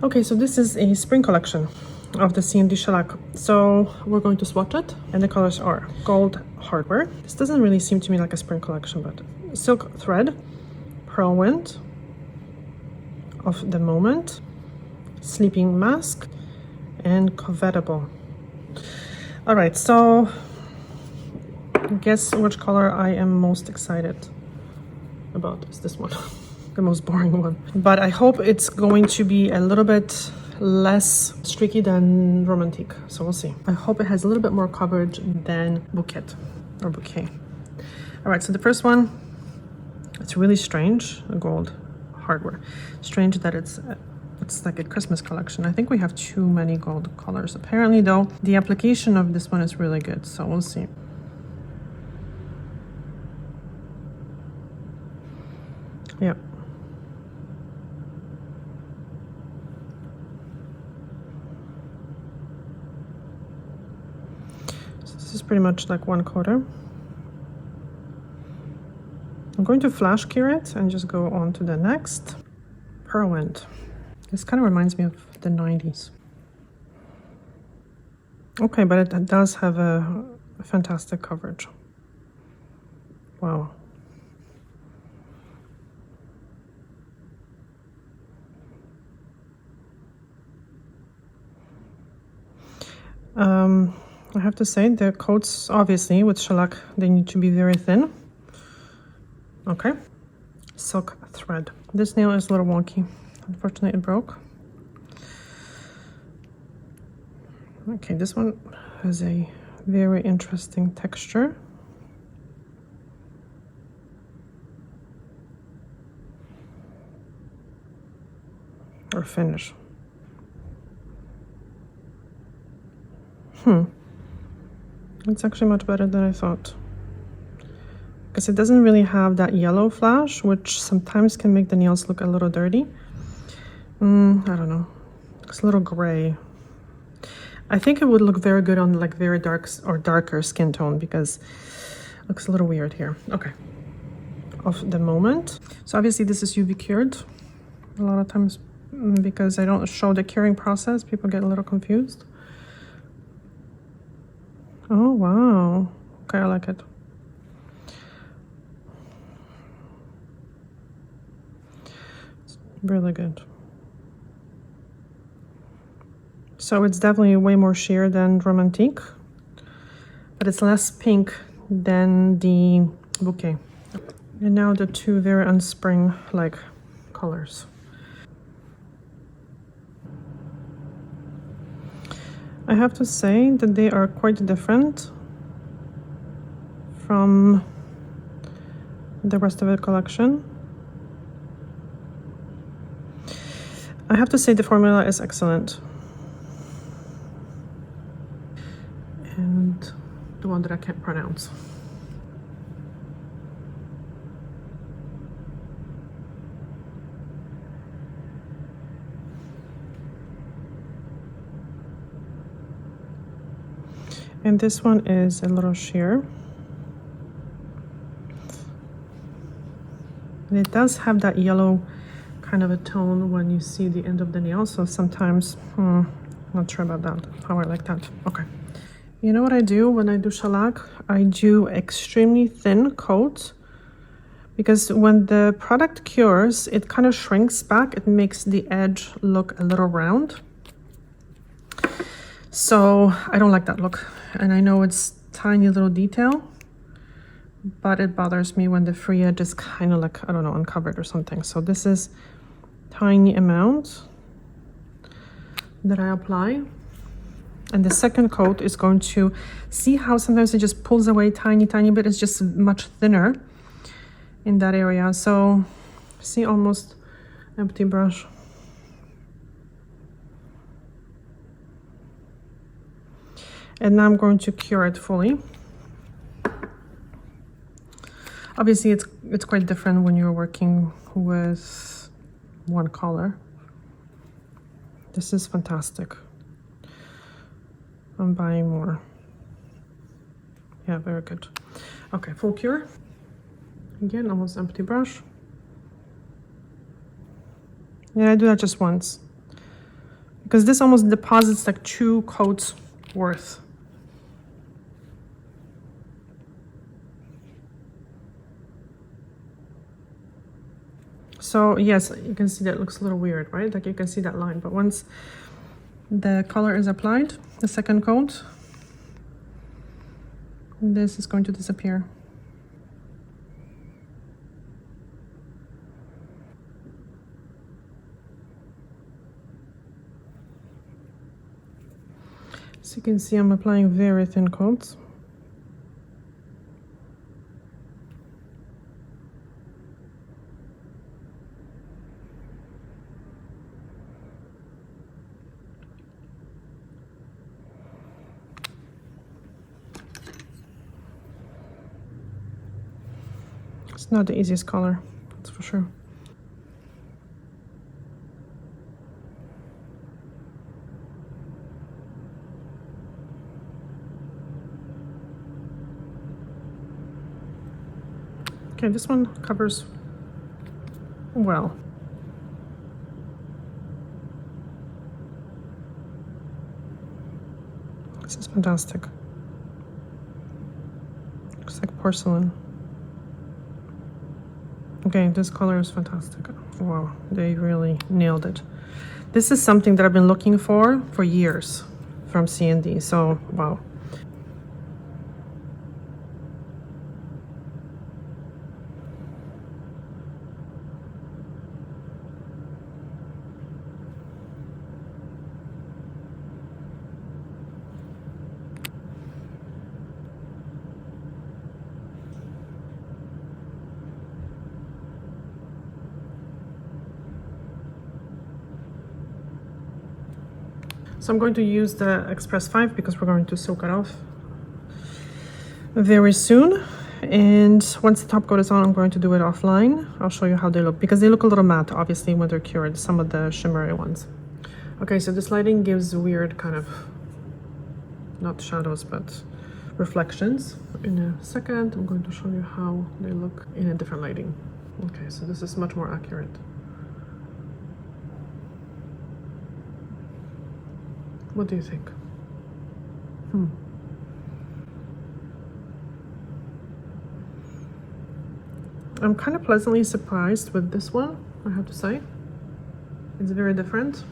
Okay, so this is a spring collection of the CND Shellac. So we're going to swatch it, and the colors are gold hardware. This doesn't really seem to me like a spring collection, but silk thread, pearl wind, of the moment, sleeping mask, and covetable. All right, so guess which color I am most excited about. Is this one. The most boring one, but I hope it's going to be a little bit less streaky than Romantique, so we'll see. I hope it has a little bit more coverage than Bouquet. All right, so the first one, it's really strange, a gold hardware. Strange that it's like a Christmas collection. I think we have too many gold colors. Apparently though, the application of this one is really good, so we'll see. Yeah. This is pretty much like one quarter. I'm going to flash cure it and just go on to the next. Pearl wind. This kind of reminds me of the 90s. Okay, but it does have a fantastic coverage. Wow. I have to say the coats, obviously with shellac, they need to be very thin. Okay, silk thread. This nail is a little wonky. Unfortunately, it broke. Okay, this one has a very interesting texture. Or finish. It's actually much better than I thought. Because it doesn't really have that yellow flash, which sometimes can make the nails look a little dirty. I don't know. It's a little gray. I think it would look very good on like very dark or darker skin tone because it looks a little weird here. Okay. Of the moment. So obviously this is UV cured. A lot of times because I don't show the curing process, people get a little confused. Oh, wow. Okay, I like it. It's really good. So it's definitely way more sheer than Romantique, but it's less pink than the Bouquet. And now the two very unspring-like colors. I have to say that they are quite different from the rest of the collection. I have to say the formula is excellent. And the one that I can't pronounce. And this one is a little sheer. And it does have that yellow kind of a tone when you see the end of the nail. So sometimes, not sure about that, how I like that. Okay. You know what I do when I do shellac? I do extremely thin coats because when the product cures, it kind of shrinks back. It makes the edge look a little round. So I don't like that look. And I know it's tiny little detail, but it bothers me when the free edge is kind of like, I don't know, uncovered or something. So this is tiny amount that I apply. And the second coat is going to, see how sometimes it just pulls away tiny bit. It's just much thinner in that area. So see, almost empty brush. And now I'm going to cure it fully. Obviously, it's quite different when you're working with one color. This is fantastic. I'm buying more. Yeah, very good. Okay, full cure. Again, almost empty brush. Yeah, I do that just once. because this almost deposits like 2 coats worth. So yes, you can see that it looks a little weird, right? Like you can see that line, but once the color is applied, the second coat, this is going to disappear. So you can see I'm applying very thin coats. It's not the easiest color, that's for sure. Okay, this one covers well. This is fantastic. Looks like porcelain. Okay, this color is fantastic. Wow, they really nailed it. This is something that I've been looking for years from CND, so wow. So I'm going to use the Express 5 because we're going to soak it off very soon. And once the top coat is on, I'm going to do it offline. I'll show you how they look because they look a little matte, obviously, when they're cured, some of the shimmery ones. Okay, so this lighting gives weird kind of, not shadows, but reflections. In a second, I'm going to show you how they look in a different lighting. Okay, so this is much more accurate. What do you think? I'm kind of pleasantly surprised with this one, I have to say. It's very different.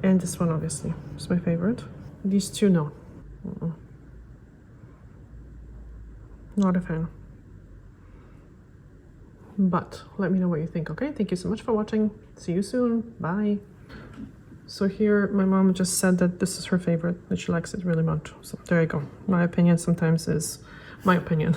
And this one, obviously, is my favorite. These two, no. Not a fan. But let me know what you think, okay? Thank you so much for watching. See you soon. Bye. So here, my mom just said that this is her favorite, that she likes it really much. So there you go. My opinion sometimes is my opinion.